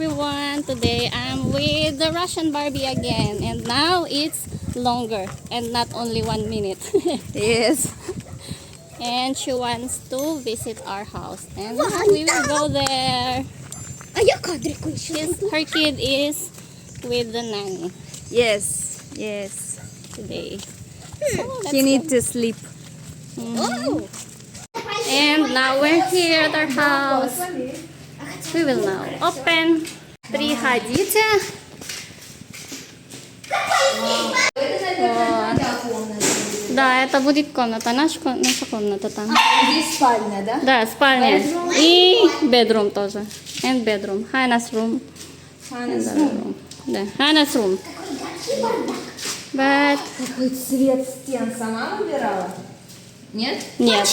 everyone! Today I'm with the Russian Barbie again, and now it's longer and not only 1 minute. Yes. And she wants to visit our house, and now we will go there. Her kid is with the nanny Yes. Yes. today. He needs to sleep. And now we're here at our house. We will now open. Приходите. Вот. Да, это будет комната, наша комната там. Здесь спальня, да? Да, спальня. И bedroom тоже. And bedroom. Hannah's room. Hannah's room. Да, Hannah's room. But... Какой цвет стен сама выбирала? Нет? Нет.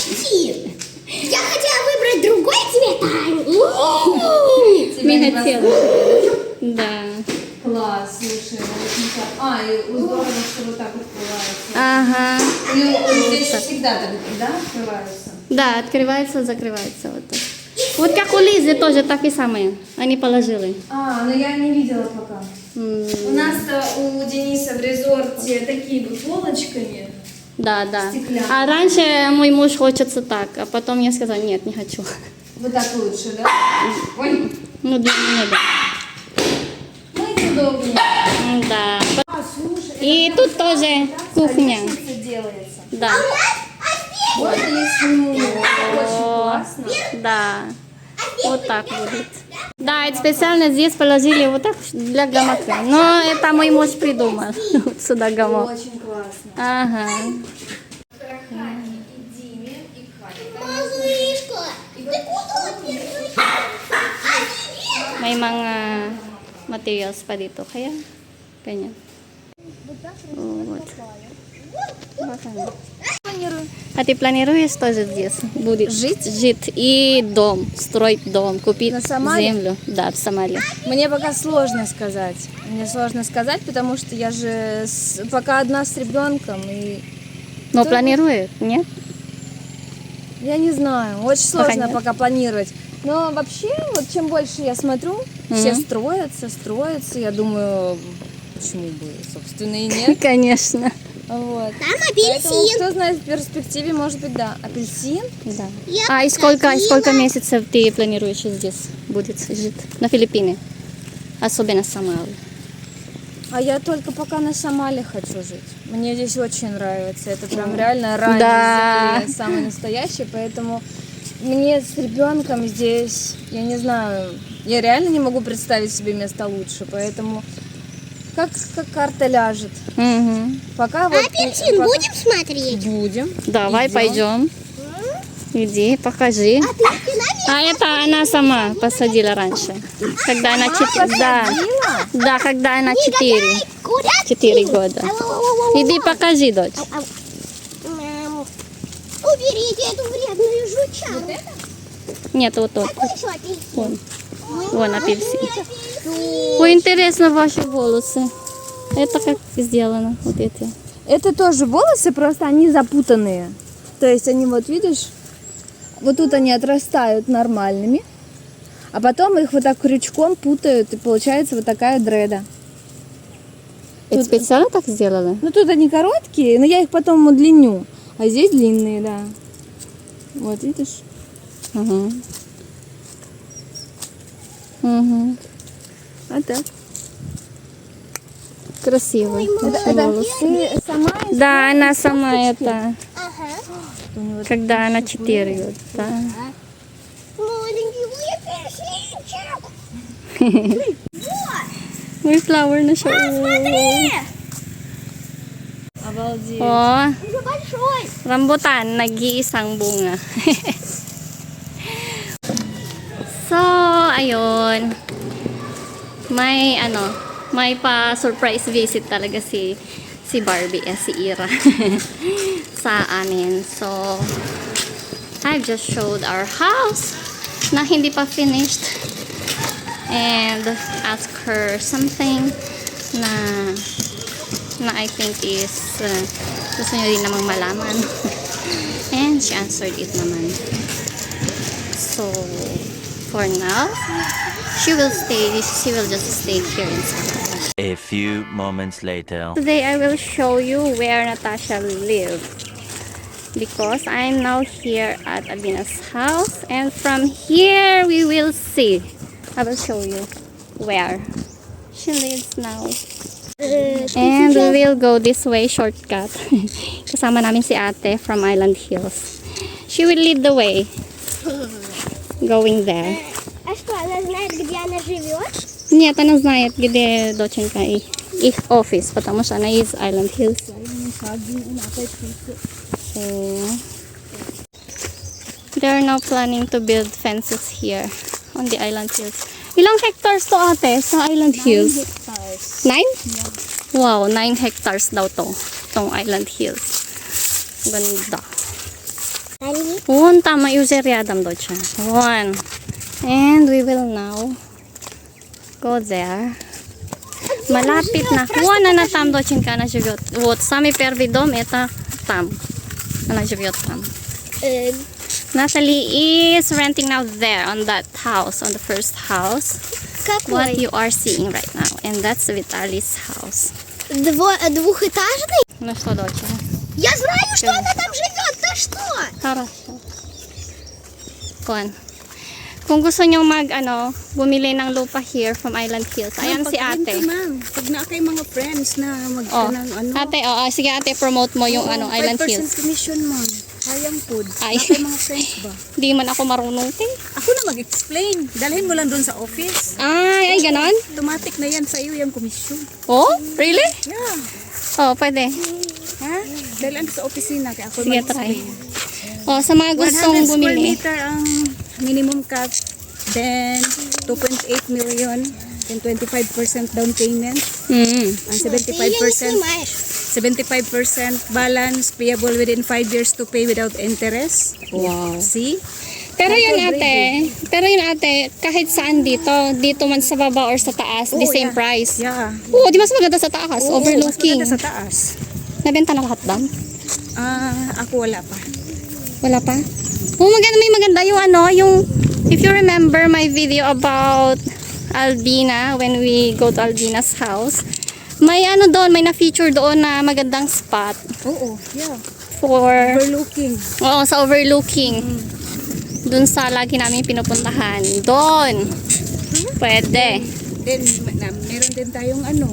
Я хотела выбрать другой цвет. Не хотела. Да. Класс, слушай. И здорово, что вот так открывается. Ага. И здесь всегда так, да, открывается? Да, открывается, закрывается вот так. Вот как у Лизы тоже так и самое. Они положили. Но я не видела пока. У нас-то у Дениса в резорте такие вот полочками. Да, да. Стеклянные. А раньше мой муж хочется так, а потом я сказала, нет, не хочу. Вот так лучше, да? Ой, Ну, для меня да. мыть удобнее. Да. Слушай, И тут тоже кухня. лестница делается. Да. Вот я сниму. Очень классно. Да. Вот так будет. Да, это специально здесь положили вот так для гамака. Но это мой муж придумал. Вот сюда гамак. Очень классно. Ага. Малышка, ты куда бежишь? May mga materials pa dito. Kaya, ganyan. Вот. А ты планируешь тоже здесь? Будет жить и дом, строить дом, купить На Самаре? землю. Да, в Самаре. Мне пока сложно сказать. Мне сложно сказать, потому что я же пока одна с ребенком. И Но планирует, нет? я не знаю, очень сложно нет. пока планировать. Но вообще, вот чем больше я смотрю, все строятся. Я думаю, почему бы, собственно, и нет. Конечно. Вот. Там Поэтому, апельсин. кто знает, в перспективе, может быть, да. Апельсин? Да. Я А и сколько посадила. месяцев ты планируешь здесь будет жить? На Филиппины? Особенно Самару. А я только пока на Шамале хочу жить. Мне здесь очень нравится. Это прям реально рай Да. на земле, самый настоящий. Поэтому мне с ребенком здесь, я не знаю, я реально не могу представить себе место лучше. Поэтому как карта ляжет. Мгм. Пока вот... Апельсин пока- будем смотреть? Будем. Давай, Идем. пойдем. Иди, покажи. А это она сама посадила раньше. Когда она да, когда она 4 года. Иди покажи, дочь. Уберите эту вредную жучку. Нет, вот тот. Какой еще апельсин? Вон, вон апельсин. Ой, интересно ваши волосы. Это как сделано, вот эти. Это тоже волосы, просто они запутанные. То есть они, вот видишь, вот тут они отрастают нормальными, а потом их вот так крючком путают, и получается вот такая дреда. Это специально так сделали? Ну тут они короткие, но я их потом удлиню, а здесь длинные, да. Вот видишь? Угу. Угу. А так. Красиво. Ваши волосы. ты сама Да, она сама это, Ага. когда она 4 года. Да. Маленький апельсинчик. Ой, флауэр на шоу. Обалдеть. О, Уже большой. rambutan, nag-iisang bunga. So, ayun. May pa-surprise visit talaga si Barbie, si Ira sa amin. So, I've just showed our house na hindi pa finished and ask her something na I think is gusto nyo rin namang malaman. And she answered it naman. So, for now. She will just stay here in school. A few moments later. Today I will show you where Natasha lives. Because I'm now here at Albina's house, and from here we will see. I will show you where she lives now. And we will go this way, shortcut. Kasama namin si ate from Island Hills. She will lead the way. Going there. А что, она знает, где она живет? Нет, она знает, где доченька их офис, потому что она из Island Hills. So, they're now planning to build fences here on the Island Hills. Ilang hectares to ate sa Island Hills? 9? Wow, 9 hectares daw tong Island Hills. Ganda. Tama yung seriadam daw siya. And we will now go there. Malapit na. На там доченька она живет. Вот, самый первый дом это там. Она живет там. Natalie is renting now there on that house, on the first house. What Какой? you are seeing right now. And that's Vitali's house. Двухэтажный? Ну что, доча? Я знаю, что она там живет. Да что? Хорошо. Kung gusto nyo bumili ng lupa here from Island Hills. Ayan si ate. Pag na kay mga friends na Oh, ng ate, sige ate, promote mo yung Island 5% Hills. commission ma'am. Hayang food. Ay. Na kay mga friends ba? Di man ako marunong te. Ako na mag-explain. Dalhin mo lang doon sa office. Ay, ganon? Automatic na yan sa iyo yung commission. Oh, really? Yeah. Oh, pwede. Ha? Dahil ano sa opisina kaya ako Sige, try. Oh, sa mga 100 gustong square bumili. meter ang minimum cut. Then 2.8 million. Then 25% down payment. And 75% balance payable within 5 years to pay without interest. Wow. See? Pero yun ate, kahit saan dito man sa baba or sa taas, the Oh, same yeah. price. Yeah. Oo, di mas maganda sa taas, Oo, overlooking. mas maganda sa taas. Nabenta na lahat ba? Ako wala pa. Wala pa? Oh, may maganda yung if you remember my video about Albina, when we go to Albina's house, may doon, may na-feature doon na magandang spot Oo, yeah. for, Overlooking. sa overlooking. Doon sa lagi namin pinupuntahan. Doon. Pwede. Then, meron din tayong mga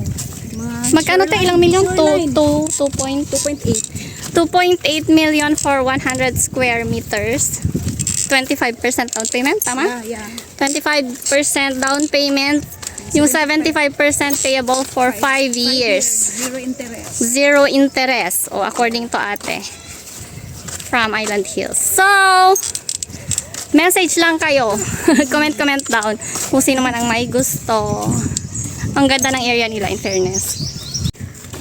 Magkano tayo? Ilang milyon? shoreline. 2.8 2.8. million for 100 square meters. 25% down payment, tama? Yeah. 25% down payment. Yung 75% payable for 5 years. Zero interest. Zero interest. O, according to ate. From Island Hills. So, message lang kayo. Comment down kung sino man ang may gusto. Ang ganda ng area nila, in fairness.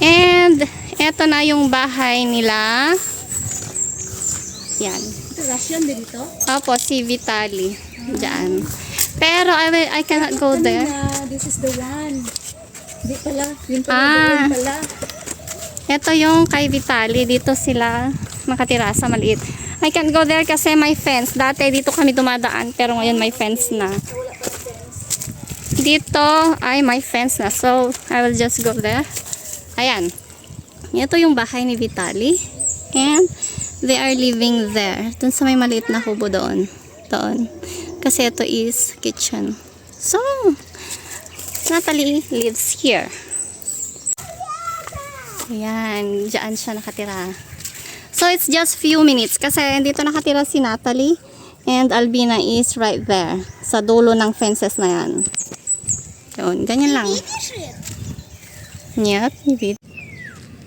And, eto na yung bahay nila. Yan. Ito, Russian din ito? Opo, si Vitali. Diyan. Pero I cannot go there. This is the one. Di pala. Yun pala. Ah. Yun pala. Ito yung kay Vitali. Dito sila makatira sa maliit. I can't go there kasi may fence. Dati dito kami dumadaan pero ngayon may fence na. Dito ay may fence na. So, I will just go there. Ayan. Ito yung bahay ni Vitali. And they are living there. Dun sa may maliit na kubo doon. Kasi ito is kitchen. So, Natalie lives here. Ayan, dyan siya nakatira. So, it's just few minutes kasi dito nakatira si Natalie and Albina is right there sa dulo ng fences na yan. Yun, ganyan lang. Нет, не видно.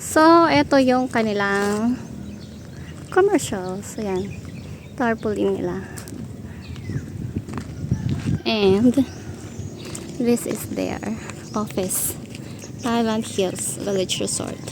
So, ito yung kanilang commercial. So, yan. Tarpaulin nila. And this is their office. Island Hills Village Resort.